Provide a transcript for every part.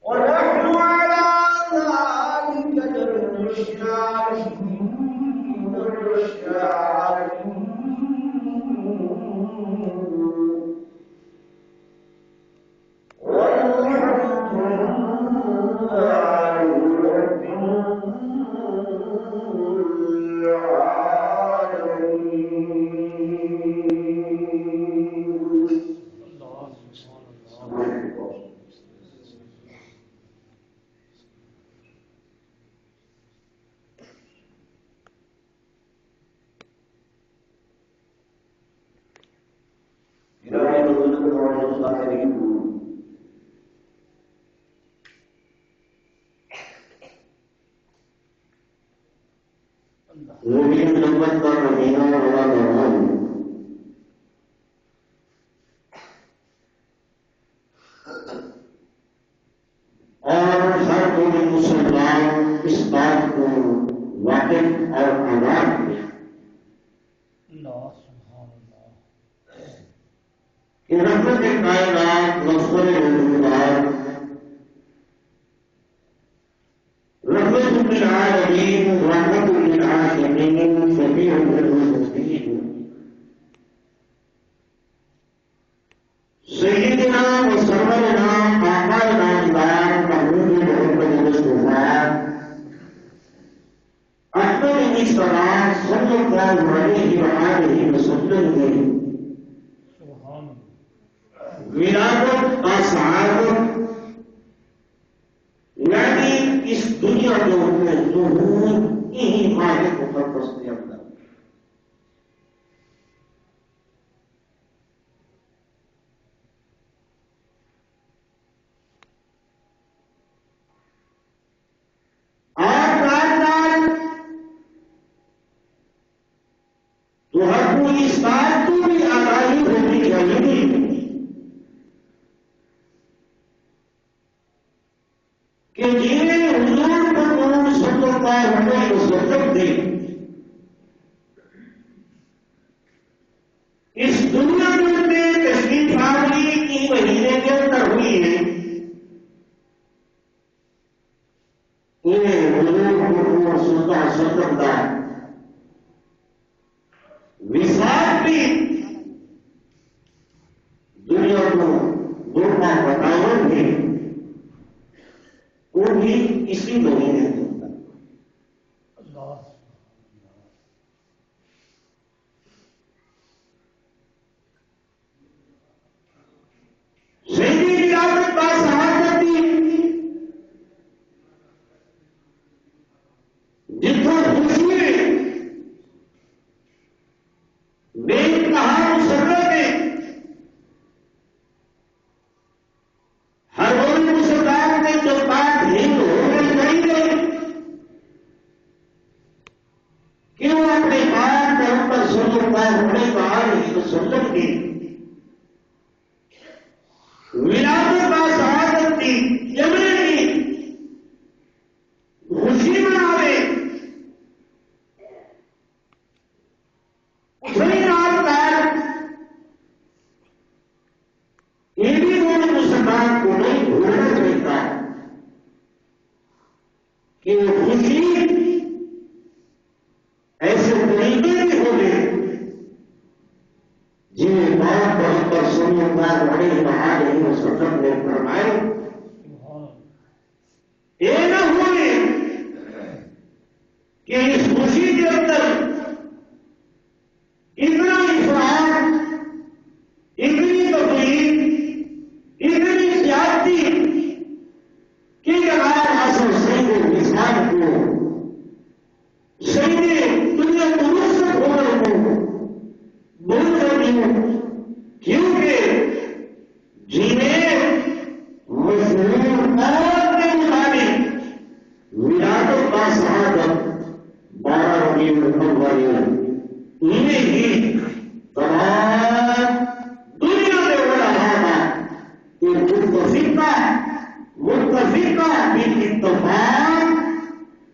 ونحن على ذلك لمن الشاهدين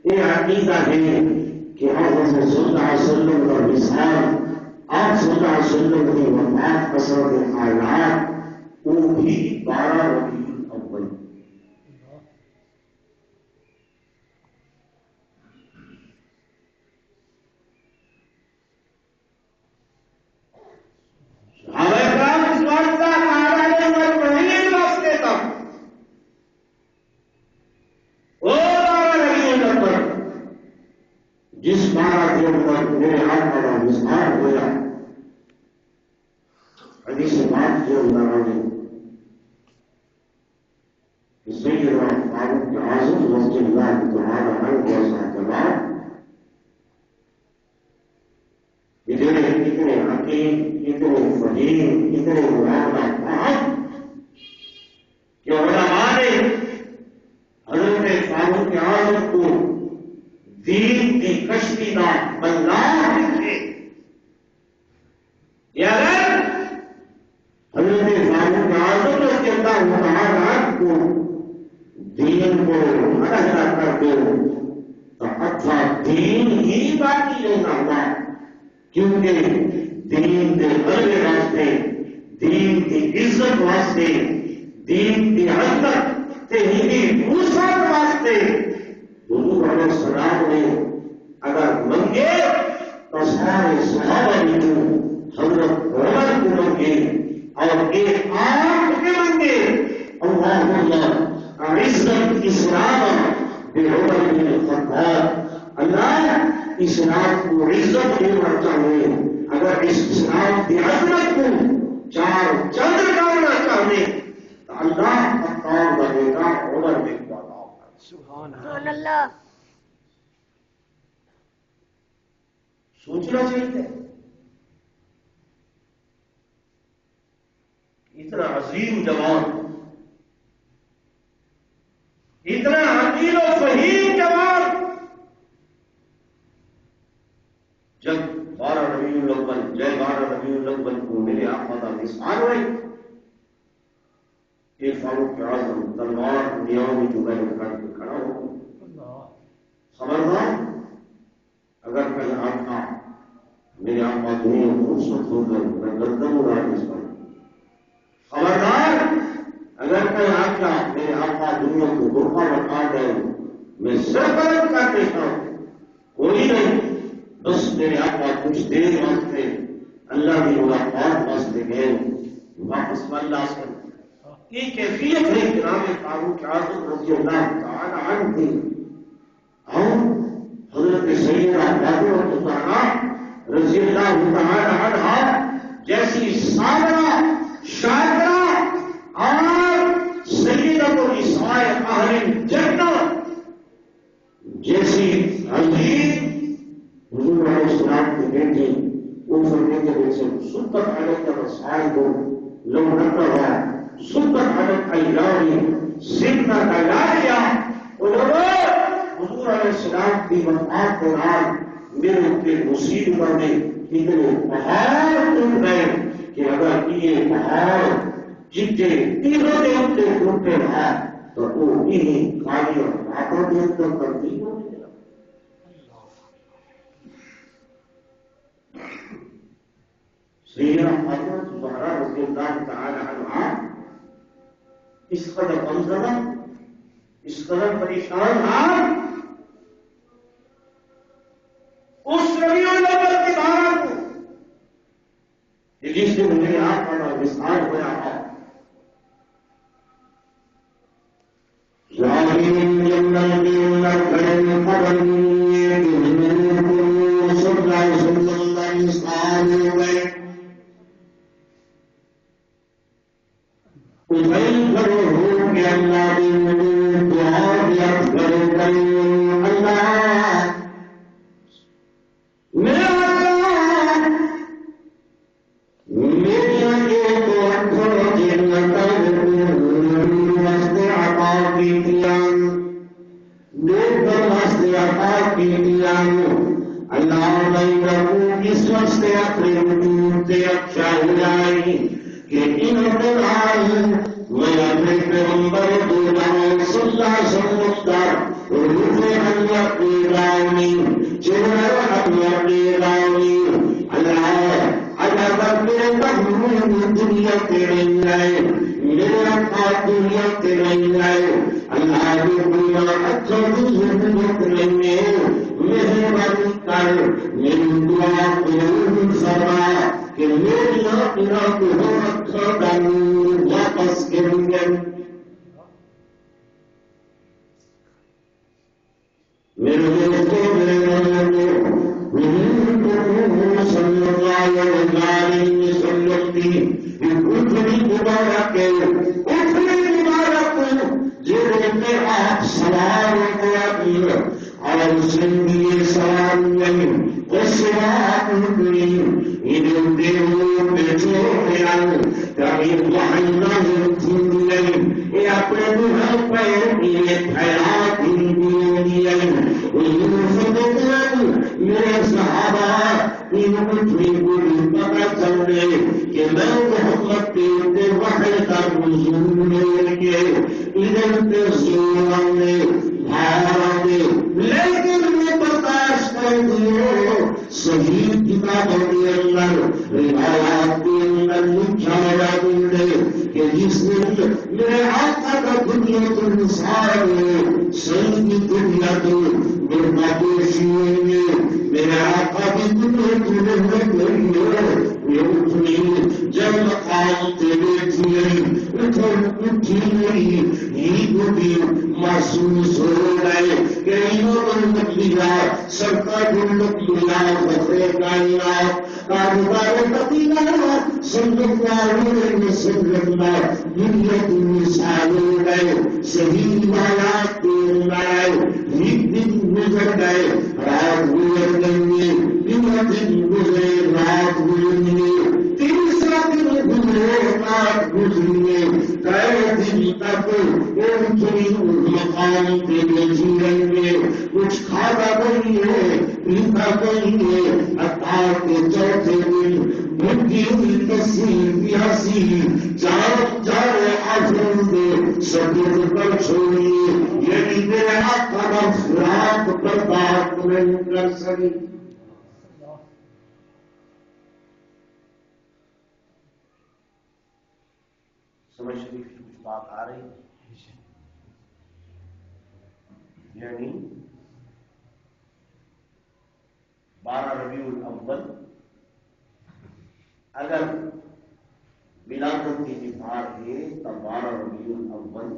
یہ عقیدہ ہے کہ حضرت صلی اللہ علیہ وسلم کا وصال آپ صلی اللہ علیہ وسلم کی وفات اثر حالات وہ بھی 12 ربیع الاول جس بارہ کے اندر میرے آقا کا اظہار ہوا حدیث بات کے اندر آگے سیدنا فاروق اعظم رضی اللہ تعالی عنہ جیسا جواب اتنے حکیم اتنے فہیم اتنے معاملہ کہ علماء نے حضرت فاروق اعظم کو دین کی کشتی کا بلّہ لکھے اگر حضرت فاروق اعظم رضی اللہ تعالی عنہ کو دین کو منحصر کر دو تو اچھا دین ہی باقی رہنا ہوا کیونکہ دین کے غلبے واسطے دین کی عزت واسطے دین کی حضرت تحریری وسعت واسطے حضور علیہ السلام نے اگر منگے تو سارے صحابہ نے حضرت عمر کو منگے اور ایک آنکھ کے منگے اللہ عزت اسلام بعمر بن الخطاب اللہ اسلام کو عزت دینا چاہیے اگر اس اسلام کی عظمت کو چار چند ڈالنا چاہیے تو اللہ خطاب بنے گا عمر بن الخطاب سبحان اللہ سوچنا چاہیے اتنا عظیم جوان اتنا حکیم و فہیم جوان جب 12 ربیع الاول جے 12 ربیع الاول کو میرے آقا کا وصال ہوئے ایک فاروق اعظم تلوار نیاؤں میں جو گئے کر کے کھڑا ہو خبردار اگر کل آقا میرے آقا دنیا خوبصورت ہو کر میں گردن اڑا کے سکتا خبردار اگر کل آقا میرے آقا دنیا کو برقع بتا گئے میں سر بلند کر دیتا ہوں کوئی نہیں بس میرے آقا کچھ دیر واسطے اللہ کی ملاقات واسطے گئے واپس اللہ سے یہ کیفیت ہے جناب فاروق اعظم رضی اللہ تعالی عنہ کی اور حضرت سیدنا فاطمہ رضی اللہ تعالی عنہ جیسی صابرہ شاکرہ اور سیدۃ النساء اہل الجنہ جیسی عظیم حضور علیہ السلام کی بیٹی وہ فرماتے ہیں کہ سبت علیک الرسائل لو نقرا سبت علیک ایام سنہ دلایا حضور علیہ السلام کی وفات کے بعد میرے اوپر مصیبت میں اتنے پہاڑ ٹوٹ گئے کہ اگر یہ پہاڑ جتنے تیروں نے اپنے ٹوٹے رہا تو وہ انہیں کھانے اور باتوں کے اندر تبدیل ہو گیا سیدنا فاطمہ زہرا رضی اللہ تعالی عنہا اس قدر غمزدہ اس قدر پریشان تھا اس ربیع الاول کی بارہ کو جس دن میرے آقا کا وصال ہوا ہے میرے پاک سوار ہوا اور زندگی سوال نہیں وہ سوال نہیں انہیں دیو بیچو گیا کبھی وہاں نہیں یہ اپنے گھر پر یہ خیرات ہی نہیں میرے صحابہ پتا چل رہے کہ میں محمد کے وحی کا نزول لے کے ادھر کے سورم نے بھارت میں لیکن یہ برداشت کر دیے صحیح کتابوں کے اندر روایات کے اندر لکھا ہوا دے کہ جس دن میرے آقا کا دنیا تو نثار ہے صحیح کی دنیا تو میرا پیشی میرے آقا کی دنیا تو نہیں جب مقام تیرے تھی اٹھی نہیں کو بھی محسوس ہو گئے کہ لیا سرکار لیا فخر کائنات کاروبار قبیلہ صلی اللہ علیہ وسلم دنیا کی مثال ہو گئے صحیح روایات کے اندر ایک دن گزر گئے رات گزر گئی دن گزرے رات گزرے تیسرا دن گزرے رات گزرے کئی دن تک مقام کے جیون میں کچھ کھانا نہیں ہے پیتا نہیں ہے اتار کے چوتھے دن بھٹی ہوئی تصویر پیاسی چارے آخروں میں سبر پر چھوڑیے یعنی میرے آقا کا فراق برداشت نہیں کر سکی سمجھ شریف کی کچھ بات آ رہی یعنی 12 ربیع الاول اگر ولادت کی دفاع ہے تو 12 ربیع الاول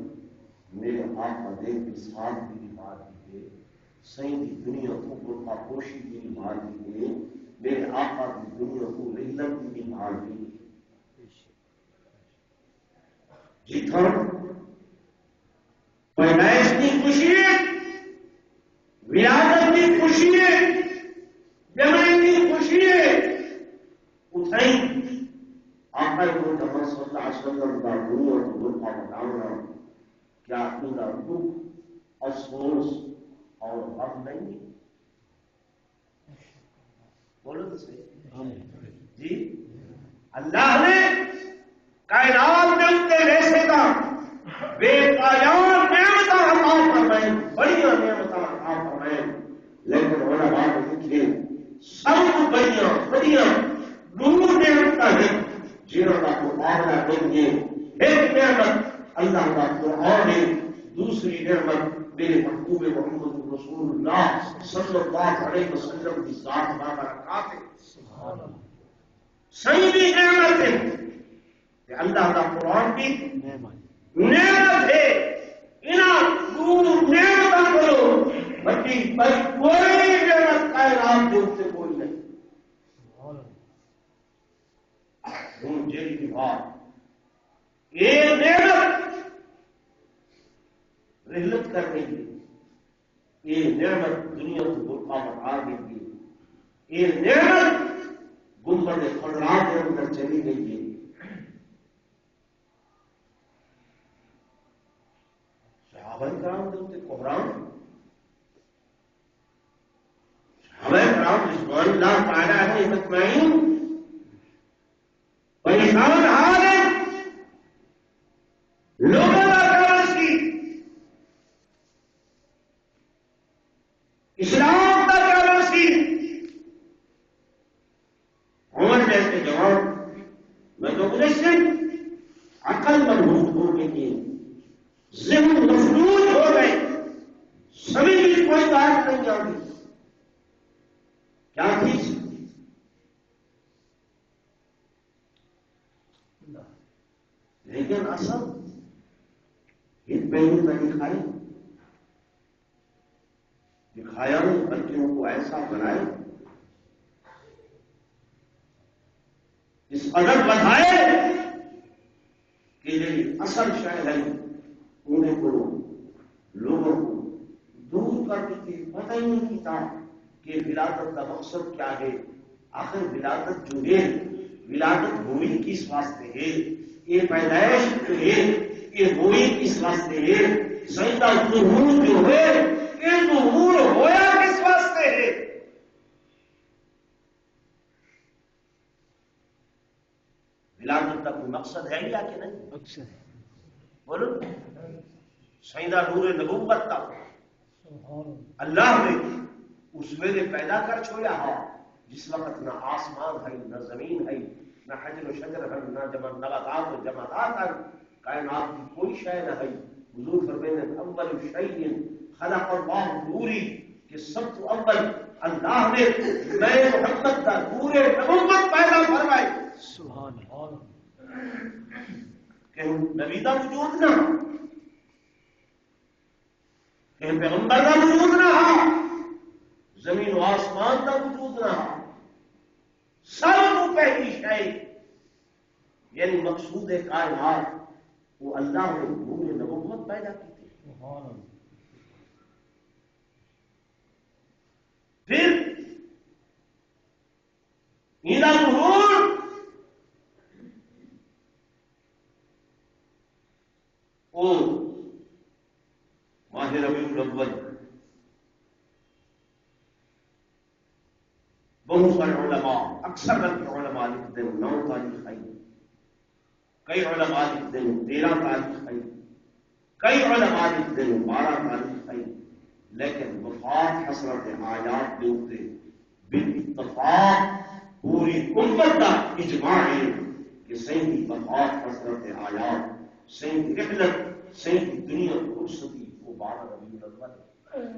میرے آقا دے کے ساتھ کی دفاع ہے صحیح کی دنیا کو برقع پوشی کی دفاع ہے میرے آقا کی دنیا کو لذت کی دفاع ہے جتھر پیدائش کی خوشی ہے ولادت کی خوشی ہے جمعی کی خوشی ہے اتھائی آقا مصطفیٰ صلی اللہ علیہ وسلم کا دنیا کو برقع بتاؤنا کیا ان کا دکھ افسوس اور غم نہیں بولو تو صحیح جی اللہ نے کائنات میں ان کے ایسے کا بے پایان نعمتاں عطا فرمائیں بڑی نعمتاں عطا فرمائیں لیکن علماء نے لکھے سب بڑیاں نور نعمت کا ہے جنہوں کا مقابلہ دیں گے ایک نعمت اللہ کا قرآن ہے دوسری نعمت میرے محبوب محمد رسول اللہ صلی اللہ علیہ وسلم کی ذات بابرکات ہے صحیح نعمت ہے کہ اللہ کا قرآن کی نعمت ہے نعمت کرو بچی بس کوئی نعمت کائنات کے اس سے کوئی نہیں جیل بات یہ نعمت رحلت کر رہی ہے یہ نعمت دنیا کو برقع بتا رہی ہے یہ نعمت گنبد خضرا کے اندر چلی گئی ہے صحابہ کرام کے قرآن صحابہ کرام رضوان اللہ تعالی علیہ مجمعین پریشان حال ہے لوگوں کا کرانسی اسلام کا کرانسی عمر جیسے جواب میں تو مجسم عقل مضبوط ہو گئی ذہن مفلوج ہو گئے سبھی بھی کوئی بات نہیں آتی کیا تھی لیکن اصل ان پہلو کا دکھایا بچوں کو ایسا بنائے اس قدر بتائے کہ یہ اصل شاید ہے انہیں کو لوگوں کو دور کر دیتے، پتہ ہی نہیں تھا کہ ولادت کا مقصد کیا ہے. آخر ولادت جو ہے، ولادت ہوئی کس واسطے ہے؟ یہ پیدائش جو ہے یہ ہوئی کس واسطے ہے؟ سیدہ ظہور جو ہے یہ ظہور ہویا کس واسطے ہے؟ ولادت کا کوئی مقصد ہے یا کہ نہیں؟ مقصد ہے. بولو. سیدہ نور نبوت کا اللہ نے اس ویلے پیدا کر چھوڑا ہے جس وقت نہ آسمان ہے نہ زمین ہے نہ حجر و شجر ہے نہ نباتات و جمادات ہے، کائنات کی کوئی شے نہ ہے. حضور فرماتے اول شیء خلق اللہ نوری کہ سب سے اول اللہ نے میں محمد کا نور نبوت پیدا فرمائی. سبحان اللہ. کہ نبی کا وجود نہ، کہ پیغمبر کا وجود نہ، زمین و آسمان کا وجود نہ، سب کو پہلی شے یعنی مقصود کائنات وہ اللہ نے نور نبوت پیدا کی تھی. پھر میرا ظہور وہ ماہ ربیع الاول بہت سارے علماء، اکثر علماء لکھتے ہیں 9 تاریخ ہے، کئی علماء لکھتے ہیں 13 تاریخ ہے، کئی علماء لکھتے ہیں 12 تاریخ ہے، لیکن وفات حضرت آیات کے اوپر بالاتفاق پوری امت کا اجماع ہے کہ سیدی وفات حضرت آیات، سیدی رحلت، سیدی دنیا کی رخصتی وہ 12 ربیع الاول ہے.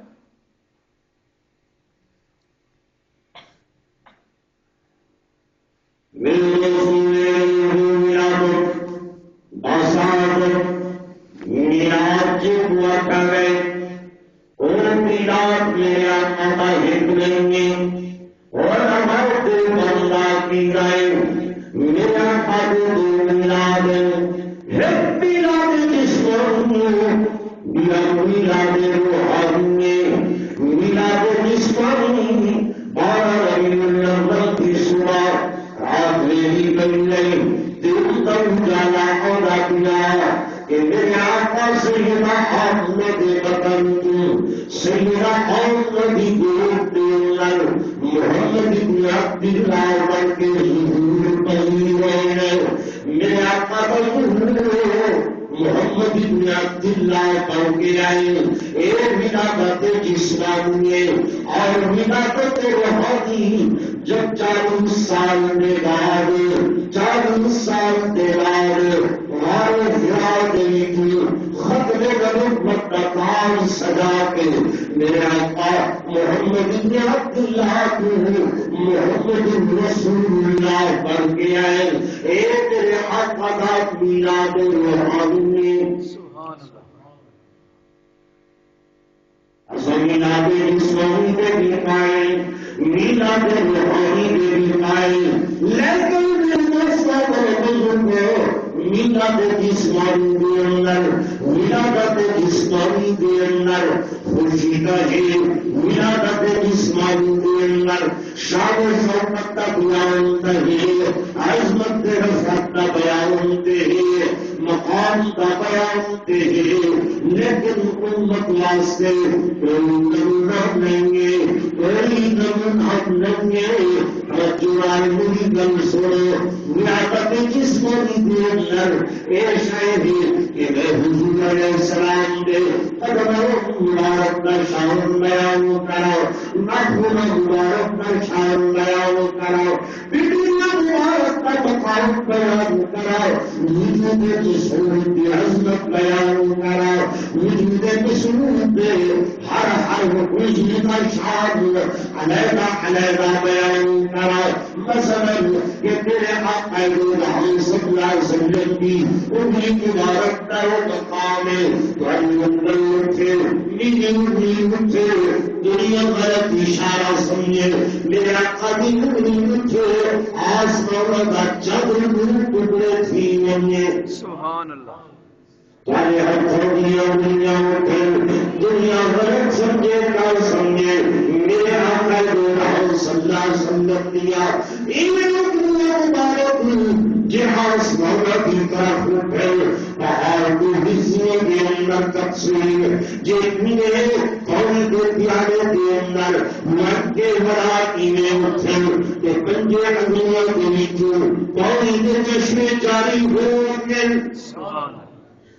جب 40 سال کے بعد 40 سال کے بعد ختم نبوت کا کام سجا کے میرے آقا محمد بن عبداللہ کو محمد رسول اللہ بن کے آئے. ایک میرے آقا کا میلاد روحانی میلاد جسمانی کے بھی پائے، میلاد روحانی کے بھی پائے، لیکن میلاد جسمانی کے اندر ولادت جسمانی کے اندر خوشی کا ہے، ولادت جسمانی کے اندر شان و شوکت کا بیان ہے، عظمت رفعت کا بیان ہے، مقام کا بیان ہے، لیکن امت واسطے کوئی نمونہ نہیں ہے، کوئی نمونہ نہیں ہے. رجوعان میری گل سنو، ولادت جسمانی کے اندر ایسا ہے کہ میں حضور علیہ السلام دے قدموں مبارک کا شان بیان کرو، نخون مبارک کا شان بیان کرو، بٹیاں مبارک کا مقام بیان کرو، وجود جسم کی عظمت بیان کرو، وجود جسم کے ہر وجود کا شان علیحدہ علیحدہ بیان کرو. مثلا کہ تیرے آقا صلی اللہ علیہ وسلم کی انگلی مبارک کا مقام ہے، تو انگلی اٹھے، میری انگلی اٹھے، دنیا غلط اشارہ سمجھے، میرے آقا کی انگلی اٹھے، آسمان کا چادر ٹکڑے تھی. سبحان اللہ. چاہے ہر تھوڑی انگلیاں اٹھے، سنت دیا مبارک جہاز مولا کی طرف اٹھے پہاڑ کو حصوں کے اندر تقسیم جتنے قوم کے پیارے کے اندر مکے وراتی میں اٹھے کہ پنجے انگلیاں کے نیچوں پانی کے چشمے جاری ہو گئے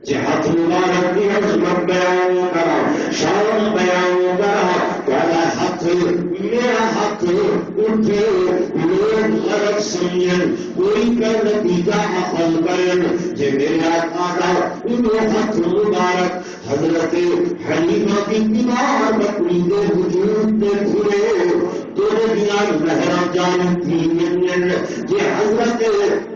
جہاد مبارک کی عظمت بیان کرا شان بیان کرا کہا ہاتھ میرا ہاتھ اٹھے لوگ غلط سمجھیں کوئی کا نتیجہ اخذ کریں جے میرے آقا انہوں ہاتھ مبارک حضرت حلیمہ کی دیوار بکری کے وجود میں پھرے دونوں دیا لہرا جان تھی من جے حضرت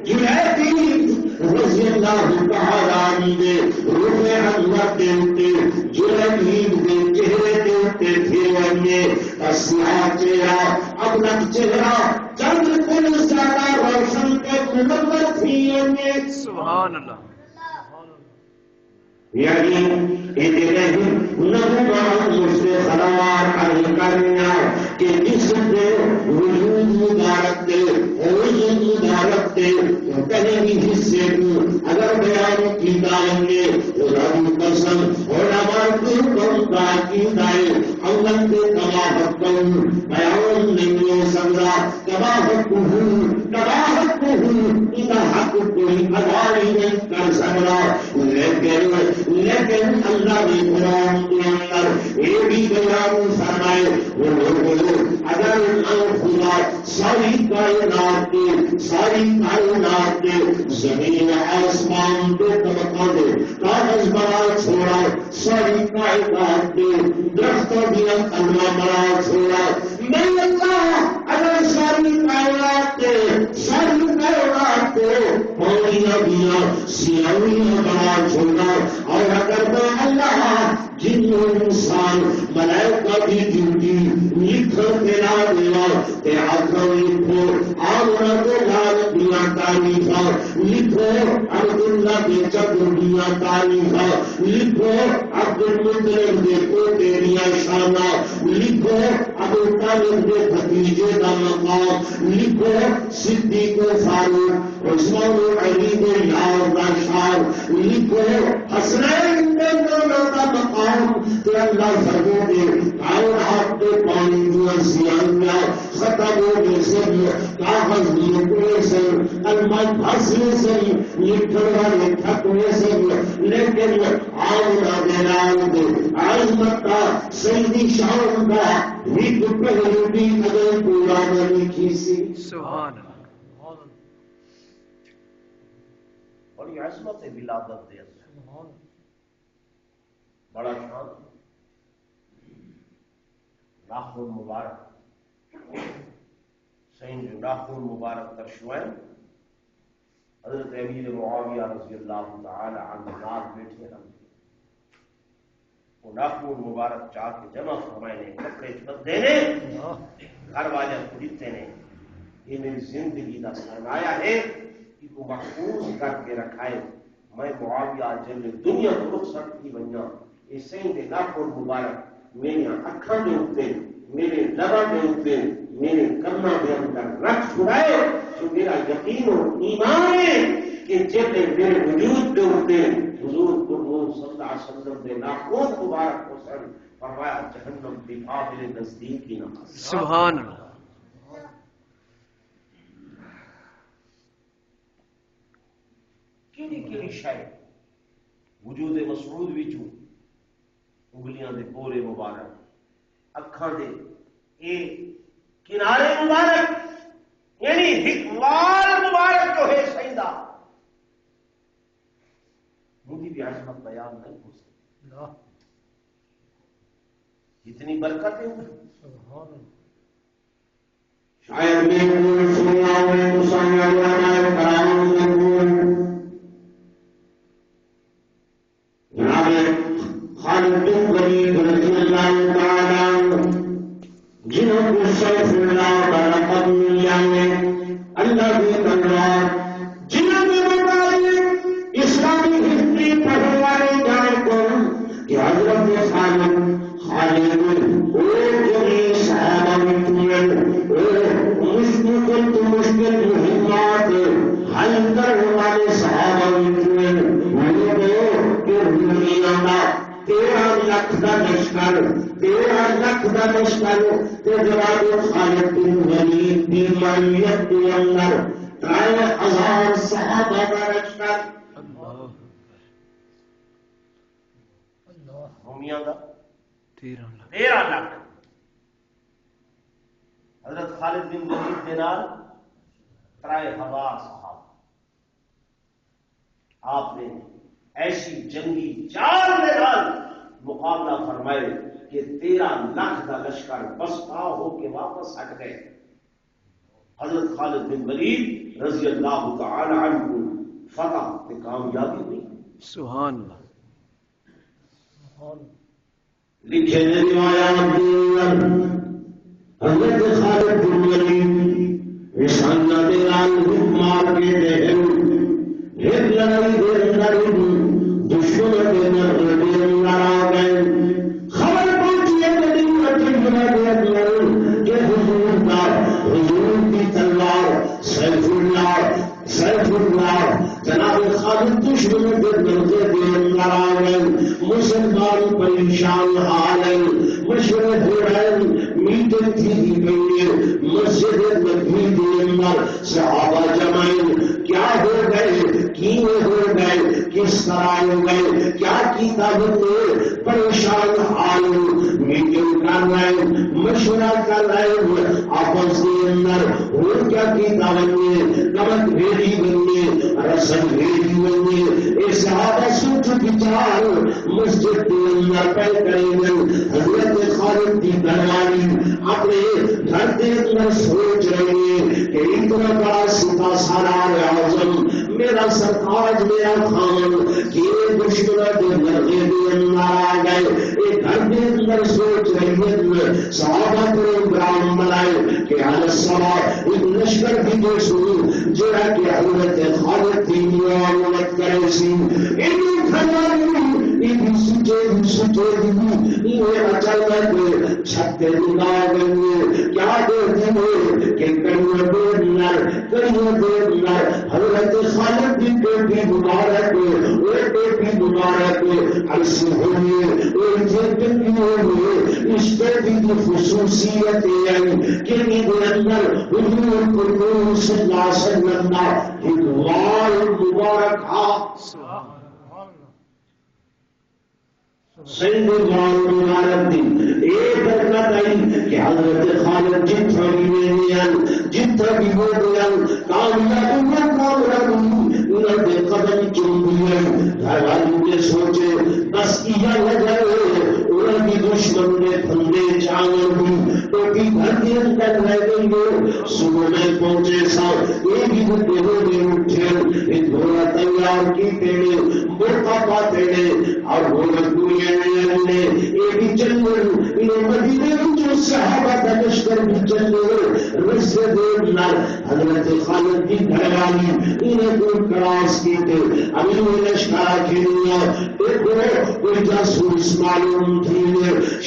جلیبی رضی اللہ تعالی عنہ روح اللہ کے اوپر جلیبی کے چہرے کے اوپر پھر سیاہ چہرہ ابلک چہرہ چند کل زیادہ روشن کے منور تھی سبحان اللہ یعنی اتنے نظر سے خلوار عرض کرنا کہ جس نے وجود مبارک دے وجود مبارک دے پہلے بھی حصے کو اگر بیان کی دائیں گے رب قسم علماء کو باقی دائیں اللہ کے تباہت کو بیان نہیں ہو سکتا تباہت کو اتنا حق کوئی ادا نہیں کر سکتا لیکن اللہ نے قرآن کے اندر یہ بھی بیان فرمائے وہ لوگوں اگر خدا ساری کائنات کے زمین آسمان کے طبقہ دے کاغذ بنا چھوڑا ساری کائنات کے درختوں دیا اللہ بنا چھوڑا میں اللہ اگر ساری کائنات کے پانیاں دیا سیاہیاں بنا چھوڑا اور اگر میں اللہ جن انسان ملائکہ کی ڈیوٹی لکھ کے لا دیا کہ آخر لکھو آمنا کے لال دیا تاریخا لکھو عبداللہ کے چکر دیا تاریخا لکھو عبد المطلب کے پوتے دیا شانہ لکھو ابو طالب کے بھتیجے کا مقام لکھو صدیق فاروق عثمان علی کے یار کا شان لکھو حسنین کے دونوں کا مقام کہ اللہ سبوں کے کائنات کے پانی جو سیاہیاں ختموں میں سے کاغذ لکھنے سے المت بھسنے سے لکھن والے تھکنے سے لیکن آمنا دلال دے عظمت کا سیدی شان کا ایک پہلو بھی اگر پورا نہ لکھی سی سبحان اللہ بڑی عظمت ولادت دے بڑا شان ناخن مبارک سین جو ناخن مبارک کا شوائن حضرت امیر معاویہ رضی اللہ تعالی عنہ نال بیٹھے رہے وہ ناخن مبارک چاہ کے جمع فرمائے کپڑے بدے نے گھر والے کو دیتے نے یہ میری زندگی کا سرمایہ ہے کہ کو محفوظ کر کے رکھائے میں معاویہ جل دنیا کو رخصت کی بنیا اس سے ناخن مبارک میری اکھاں دے اوپر میرے لباں دے اوپر میرے کماں دے اندر رکھ چھڑائے جو میرا یقین اور ایمان ہے کہ جب میرے وجود کے اوپر حضور صلی اللہ علیہ وسلم نے ناخن مبارک کو سر فرمایا جہنم دفاع میرے نزدیک ہی نہ سبحان اللہ کیڑی شاید وجود مسعود وچوں انگلیاں دے پورے مبارک اکھاں دے اے کنارے مبارک یعنی حکمال مبارک جو ہے سیدہ مجھے بھی عظمت بیان نہیں ہو سکتی اتنی برکت ہے شاید میں سننا میں مسلمان علماء کرام خالد بن ولید رضی اللہ تعالی جنہوں کو سیف اللہ کا لقب ملا ہے اللہ کی تلوار جنہوں نے بتایا اسلامی ہسٹری پڑھنے والے جان کو کہ حضرت خالد وہ جو صحابہ میں کا لشکر 13 لاکھ کا لشکر جناب خالد بن ولید کی معیت کے اندر 3000 صحابہ کا لشکر رومیاں کا 13 لاکھ حضرت خالد بن ولید کے نال 3000 صحابہ آپ نے ایسی جنگی چال کے نال مقابلہ فرمائے کہ 13 لاکھ کا لشکر بس پا ہو کے واپس ہٹ گئے. حضرت خالد بن ولید رضی اللہ تعالی عنہ فتح کی کامیابی ہوئی. سبحان اللہ. لکھے روایات حضرت خالد بن ولید نشانہ دے نال مار کے دے ایک لڑائی دے اندر دشمن کے اندر آ گئے. خبر پہنچی ہے مدینہ کے اندر کہ حضور کی تلوار سیف اللہ جناب خالد دشمن کے دروازے کے اندر آ گئے. مسلمان پریشان حال ہے. مشورے ہو رہے میٹنگ تھی گئی مسجد نبوی کے اندر صحابہ جمائیں کیا ہو گئے کیے ہو گئے کس طرح ہو گئے کیا کیتا ہوتے پریشان حال میٹنگ کر رہے مشورہ کر رہے آپس کے اندر اور کیا کیتا بننے نمک بھیڑی بننے رسل بھیڑی بننے یہ صحابہ سوچ بچار مسجد کے اندر پہ کریں گے. حضرت خالد کی درباری اپنے گھر کے اندر سوچ رہے ہیں کہ اتنا بڑا سپاہ سالار اعظم میرا سرتاج میرا خان کہ دشمنوں کے درجے کے اندر آ گئے. ایک گھر کے اندر سوچ رہی ہے صحابہ پروگرام بنائے کہ الصلاۃ ایک لشکر بھی جو سنو جڑا کہ حضرت خالد کی معاونت کرے سی ان گھرانی ان سچے یہ اچانک چھتے دلا گئے کیا دیکھتے ہیں کہ کریوں دور حضرت خالد کی بیٹی مبارک وہ بیٹی مبارک ایسی ہوئی اس بیٹی کی خصوصیت ہے کہ اندر حضور صلی اللہ علیہ وسلم کا ایک وال مبارک تھا. سید مبارک دی ایک برکت آئی کہ حضرت خالد جتنا بھی ہو گیا کامیابی انہوں نے قدم چن دیے. گھر والوں نے سوچے بس کیا لگے انہوں کی دشمن نے پھندے چاول ہوئی تو بھی گھر کے اندر رہ گئی ہو. صبح میں پہنچے سا یہ بھی دیروں میں اٹھے ایک گھوڑا تیار کی پیڑے برقع پاتے اور گھوڑا دنیا نے یہ بھی چلے انہیں مدینے جو صحابہ کا لشکر بھی چلے رشتے دور حضرت خالد کی گھر والی انہیں کوئی کراس کی تھے ابھی وہ لشکرہ کھیلیا کوئی جاسوس معلوم تھی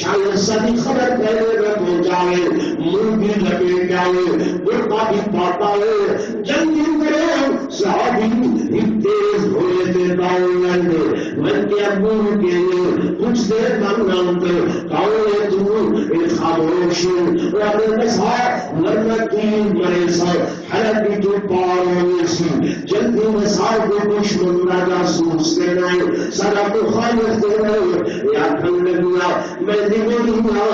شاید سبھی خبر پہلے میں پہنچائے منہ بھی لپیٹ جائے برقع بھی پاتا ہے جنگی کرے صحابی تیز ہوئے تھے داؤں من کے ابو کے لیے کچھ دیر بنانتے کاؤں تو ایک خاموش رابر بسا لرنہ کی مرے سا حلقی جو پار ہوئے سی جلدی مسار کو دشمن راجہ سوچ کے رہے سارا مخالف کے رہے یا کھن لگیا میں دیوانینا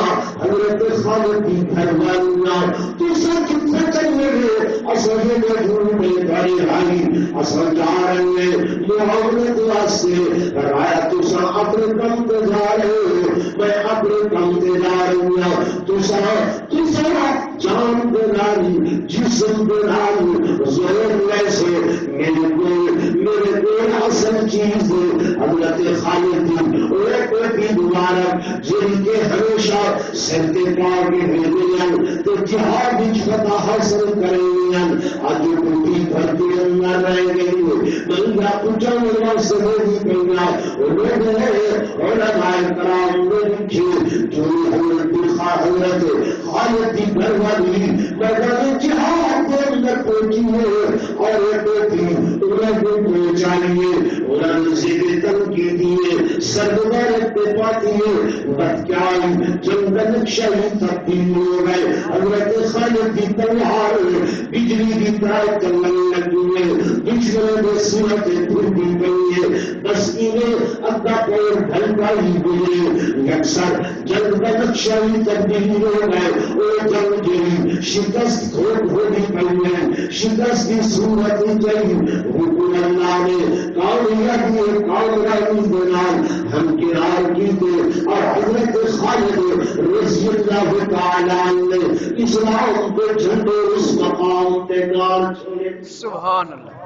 حضرت خالد کی گھروانینا تو سا کتنا چلنے گئے اصل میں جھوڑ میں بڑی آئی اصل جا رہے ہیں محاولت واسطے رایا تو سا اپنے کم تے جا رہے میں اپنے کم تے جا رہی ہوں تو سا جان دلانی جسم دلانی زور ویسے میرے کوئی اصل چیز حضرت خالد دی اور کوئی مبارک جن کے ہمیشہ سر کے پاؤ کے بھیجیں تو جہاد وچ فتح حاصل کریں آج کوئی گھر کے اندر رہ گئی بندہ پوچھا میرا سبھی کہنا علماء کرام نے لکھے جو حضرت خالد کی گھر والی میدان جہاد کے اندر پہنچی ہے اور انہیں کو پہنچائیے انہوں نے زیر تنقید دیے سرگزار اتفاق فرماتی ہے بدکیائی جنگ نقشہ ہی تبدیل ہو گئے. حضرت خالد کی تلوار بجلی کی طرح چلنے لگی ہے, دشمن کی صورت ٹوٹی گئی ہے, بس انہیں ادا پیر ڈھلتا ہی گئے. اکثر جنگ کا نقشہ ہی تبدیل ہو گئے. وہ جنگ جی شکست کھوٹ ہو بھی پئی ہے, شکست کی صورت ہی چلی. حکم اللہ نے کامیابی کامیابی دینا ہم کنار کی تھے, اور حضرت خالد رضی اللہ تعالیٰ نے اسلام کے جھنڈے اس مقام پہ گاڑ چھوڑے. سبحان اللہ.